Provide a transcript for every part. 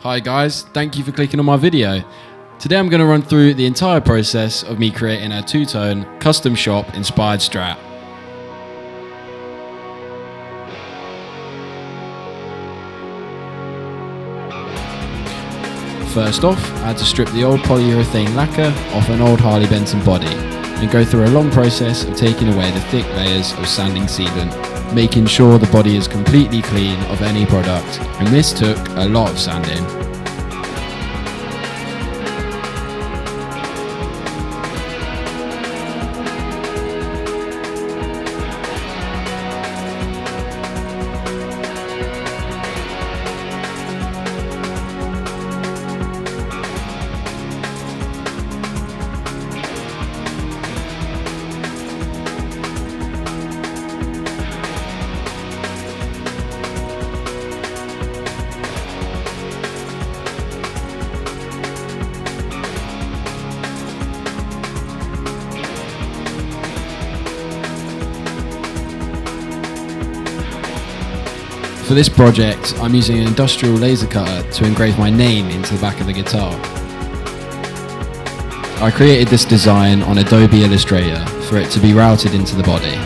Hi guys, thank you for clicking on my video. Today I'm going to run through the entire process of me creating a two-tone custom shop inspired strat. First off, I had to strip the old polyurethane lacquer off an old Harley Benton body and go through a long process of taking away the thick layers of sanding sealant, making sure the body is completely clean of any product, and this took a lot of sanding. For this project, I'm using an industrial laser cutter to engrave my name into the back of the guitar. I created this design on Adobe Illustrator for it to be routed into the body.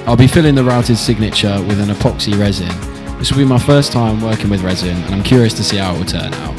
I'll be filling the routed signature with an epoxy resin. This will be my first time working with resin and I'm curious to see how it will turn out.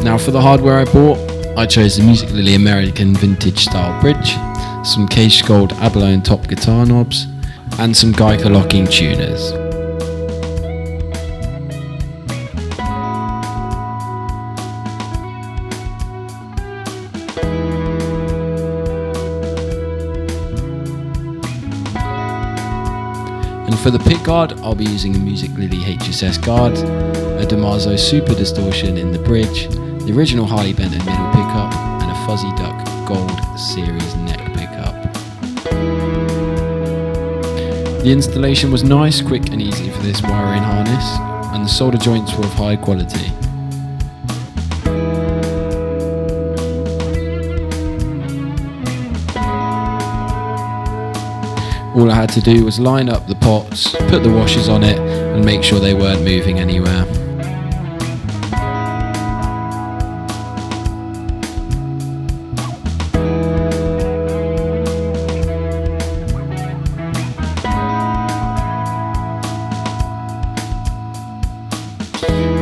Now for the hardware I bought, I chose a Musically American vintage style bridge, some cage gold abalone top guitar knobs, and some Geiger locking tuners. And for the pick guard, I'll be using a Music Lily HSS guard, a Damaso Super Distortion in the bridge, the original Harley Benton middle pickup, and a Fuzzy Duck Gold Series neck pickup. The installation was nice, quick and easy for this wiring harness, and the solder joints were of high quality. All I had to do was line up the pots, put the washers on it, and make sure they weren't moving anywhere.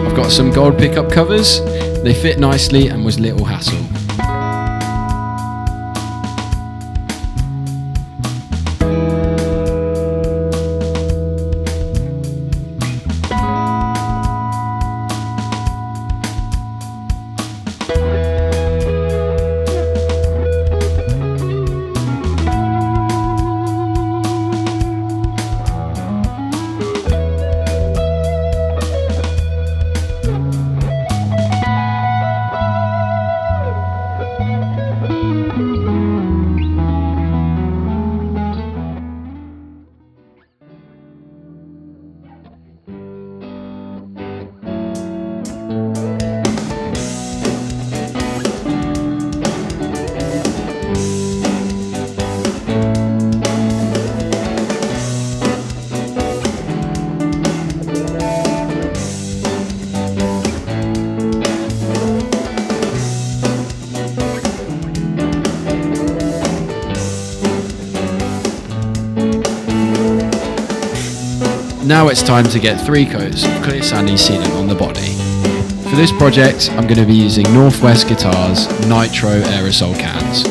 I've got some gold pickup covers, they fit nicely and was little hassle. Now it's time to get 3 coats of clear sanding sealant on the body. For this project, I'm going to be using Northwest Guitars Nitro aerosol cans.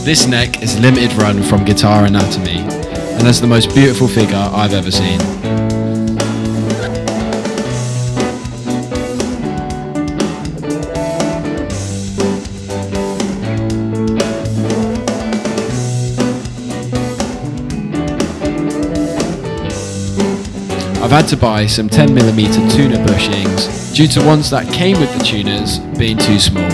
This neck is limited run from Guitar Anatomy and has the most beautiful figure I've ever seen. I've had to buy some 10mm tuner bushings due to ones that came with the tuners being too small.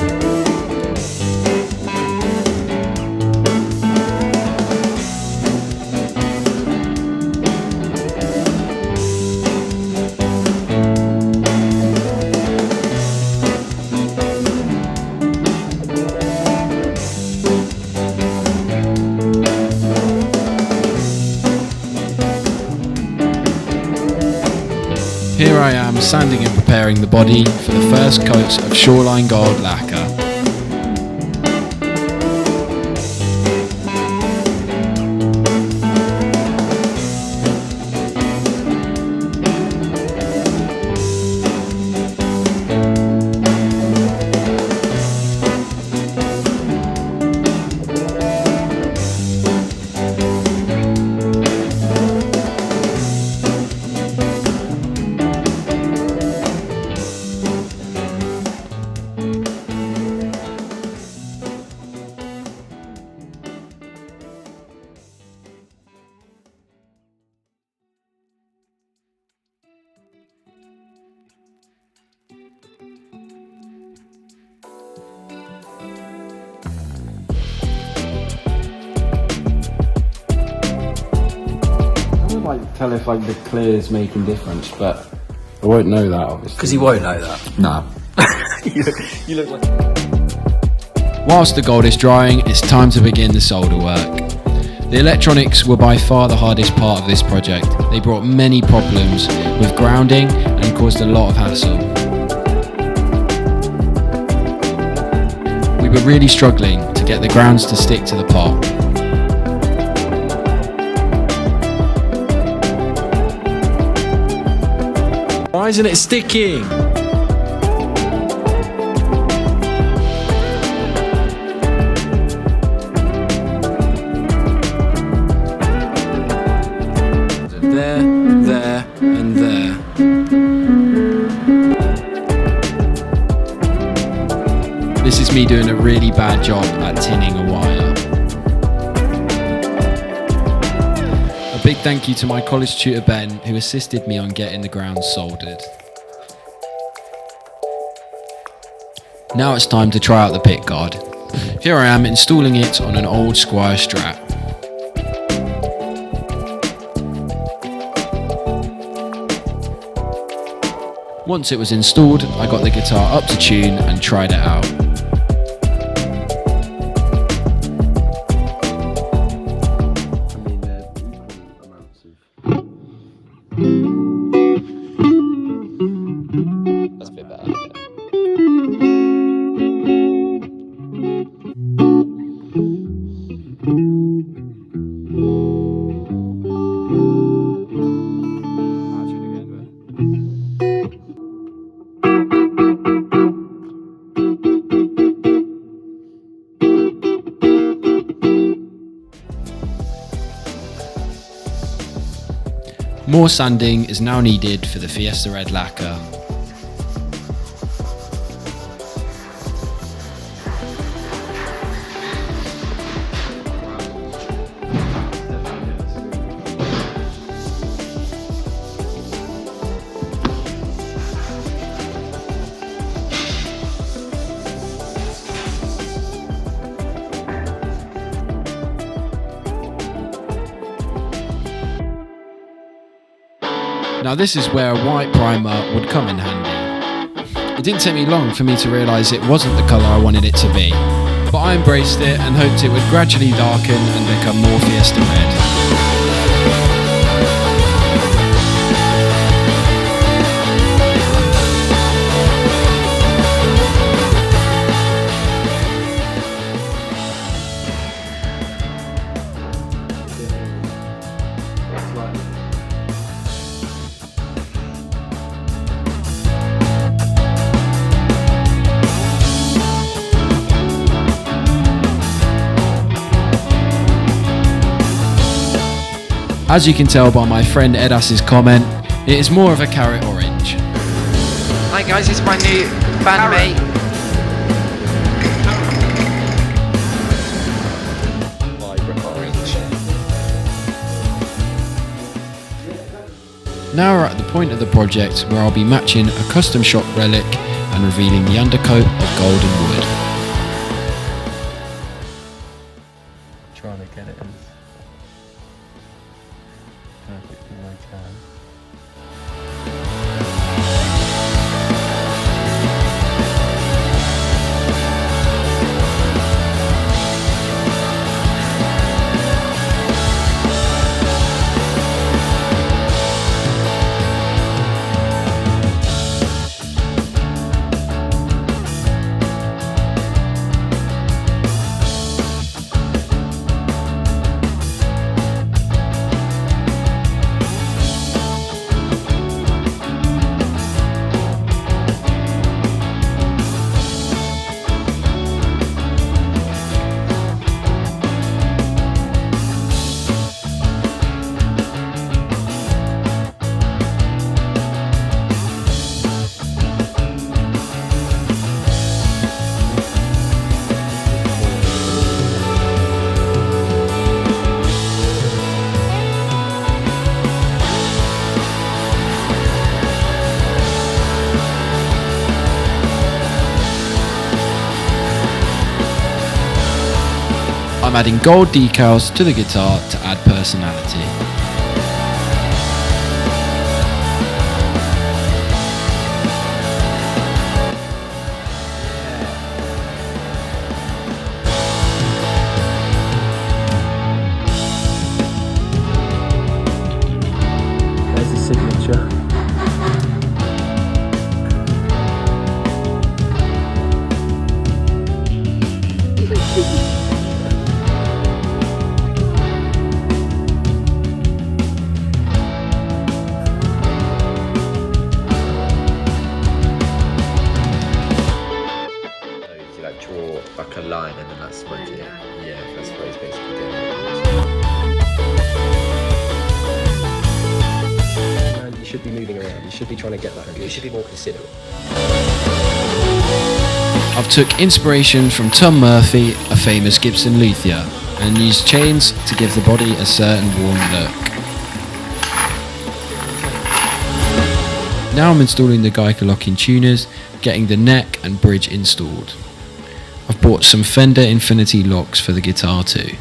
Here I am sanding and preparing the body for the first coats of Shoreline Gold lacquer. Tell if the clear is making difference, but I won't know that obviously. Because he won't know that. No. you look like... Whilst the gold is drying, it's time to begin the solder work. The electronics were by far the hardest part of this project. They brought many problems with grounding and caused a lot of hassle. We were really struggling to get the grounds to stick to the pot. Why isn't it sticking? There, and there. This is me doing a really bad job at tinning a wire. A big thank you to my college tutor Ben, who assisted me on getting the grounds soldered. Now it's time to try out the pick guard. Here I am installing it on an old Squire Strat. Once it was installed, I got the guitar up to tune and tried it out. That's a bit better. More sanding is now needed for the Fiesta red lacquer. Now this is where a white primer would come in handy. It didn't take me long for me to realise it wasn't the colour I wanted it to be, but I embraced it and hoped it would gradually darken and become more Fiesta red. As you can tell by my friend Edas' comment, it is more of a carrot orange. Hi guys, it's my new bandmate. Vibrant orange. Now we're at the point of the project where I'll be matching a custom shop relic and revealing the undercoat of golden wood. Trying to get it as perfectly as I can. I'm adding gold decals to the guitar to add personality. There's the signature. You like draw like a line and then that's what it. Yeah, that's what it's basically doing. You should be moving around. You should be trying to get that. You should be more considerate. I've took inspiration from Tom Murphy, a famous Gibson luthier, and used chains to give the body a certain worn look. Now I'm installing the Geiger locking tuners, getting the neck and bridge installed. I've bought some Fender Infinity locks for the guitar too.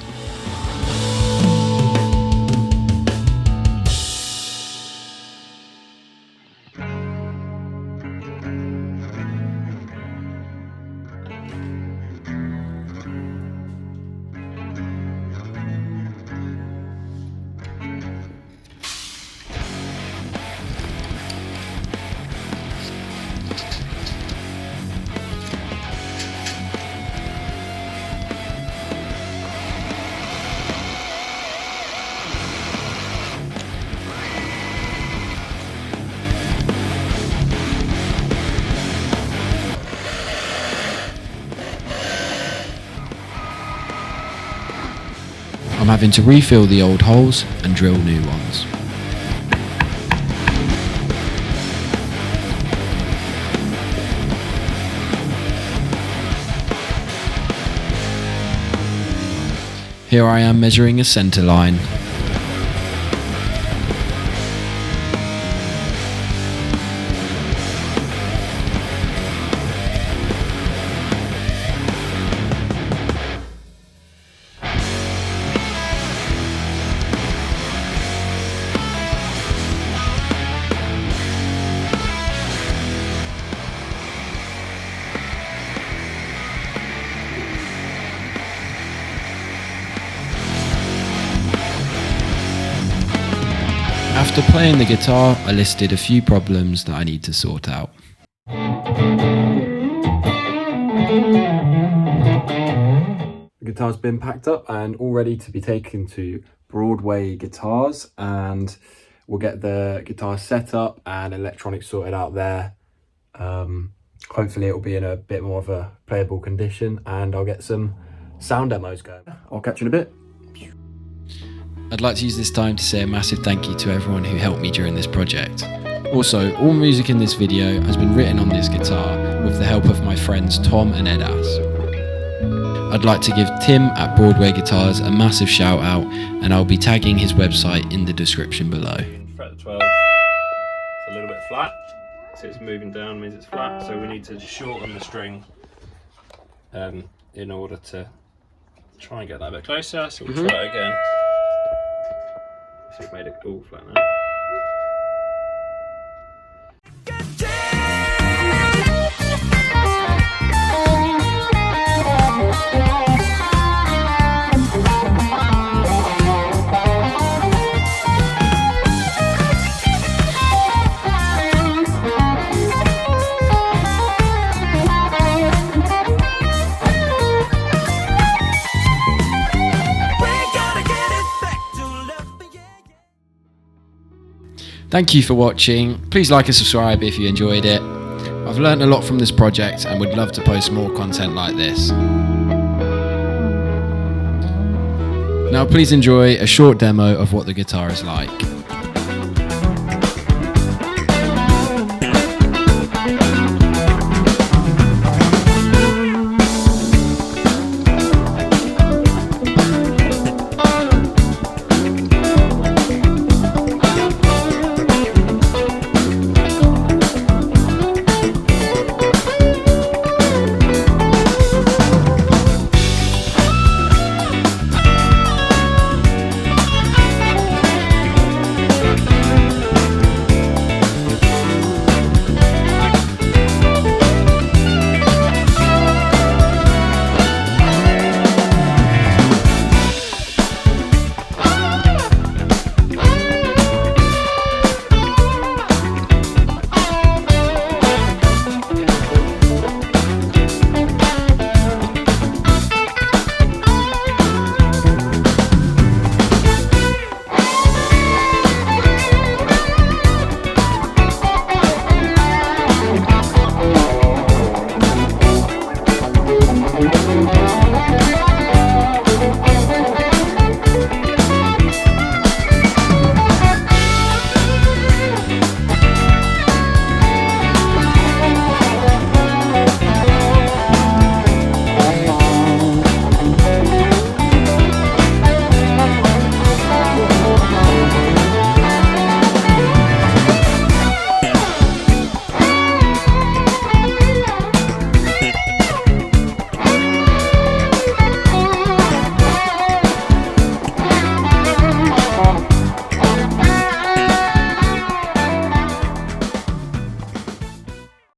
I'm having to refill the old holes and drill new ones. Here I am measuring a centre line. After playing the guitar, I listed a few problems that I need to sort out. The guitar's been packed up and all ready to be taken to Broadway Guitars, and we'll get the guitar set up and electronics sorted out there. Hopefully it'll be in a bit more of a playable condition, and I'll get some sound demos going. I'll catch you in a bit. I'd like to use this time to say a massive thank you to everyone who helped me during this project. Also, all music in this video has been written on this guitar with the help of my friends Tom and Edas. I'd like to give Tim at Broadway Guitars a massive shout out, and I'll be tagging his website in the description below. Fret 12, it's a little bit flat, so it's moving down means it's flat, so we need to shorten the string in order to try and get that a bit closer. So we'll try it again. So we've made it all flat now. Thank you for watching. Please like and subscribe if you enjoyed it. I've learned a lot from this project and would love to post more content like this. Now please enjoy a short demo of what the guitar is like.